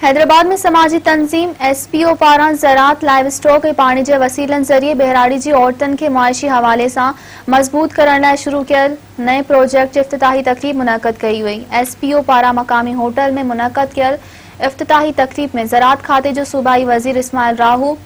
हैदराबाद में समाजी तंजीम एसपीओ पारां ज़रात लाइव स्टॉक ऐं पाणी जे वसीलनि ज़रिए बहिराड़ी जी औरतुनि खे मुआशी हवाले सां मज़बूत करण लाइ शुरू कयल नए प्रोजेक्ट जी इफ़्तिताही तक़रीब मुनक़द कई वई। एसपीओ पारां मक़ामी होटल में मुनक़द कयल इफ़्तिताही तक़रीब में ज़रात खाते जो सूबाई वज़ीर Ismail Rahu,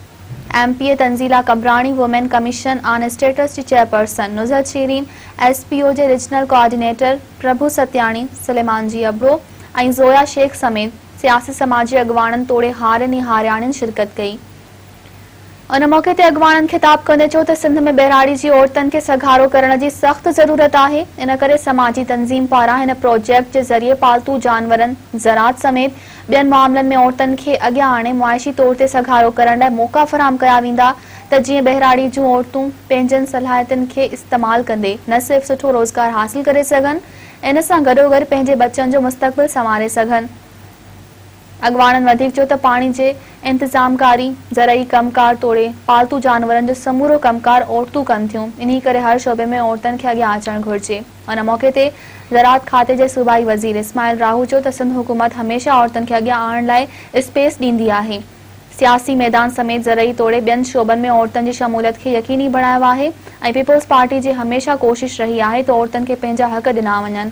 MPA Tanzeela Qambrani, women commission on status जी चेयरपर्सन नुज़रत शीरीन, एसपीओ जे रीजनल कोऑर्डिनेटर प्रभु सत्याणी, सुलेमान जी अबरो ऐं ज़ोया शेख समेत सियासी समाजी अॻवाननि तोड़े हारनि ऐं हारियाणियुनि शिरकत कई। उन मौके ते अॻवाननि ख़िताब कंदे चयो त सिंध में बहिराड़ी जी औरतुनि खे सघारो करण जी सख़्त ज़रूरत आहे। इन करे समाजी तंज़ीम पारां हिन प्रोजेक्ट जे ज़रिए पालतू जानवरनि, ज़रात समेत ॿियनि मामलनि में औरतुनि खे अॻियां आणे मुआशी तौर ते सघारो करण लाइ मौक़ा फ़राहम कया वेंदा त जीअं बहिराड़ी जूं औरतूं पंहिंजनि सलाहियतुनि खे इस्तेमाल कंदे न सिर्फ़ सुठो रोज़गार हासिल करे सघनि, इन सां गॾोगॾु पंहिंजे बच्चनि जो मुस्तक़बिल संवारे सघनि। अॻवाननि वधीक चयो त पाणी जे इंतज़ामकारी, ज़रई कमकार तोड़े पालतू जानवरनि जो समूरो कमकार औरतूं कनि थियूं। इन्ही करे हर शोबे में औरतुनि खे अॻियां अचणु घुरिजे। उन मौके ते ज़रात खाते जे सूबाई वज़ीर इस्माइल राहू चयो त सिंध हुकूमत हमेशह औरतुनि खे अॻियां आणण लाइ स्पेस ॾींदी आहे। सियासी मैदान समेत ज़रई तोड़े ॿियनि शोबनि में औरतुनि जी शमूलियत खे यकीनी बणायो आहे ऐं पीपल्स पार्टी जी हमेशह कोशिश रही आहे त औरतुनि खे पंहिंजा हक़ ॾिना वञनि।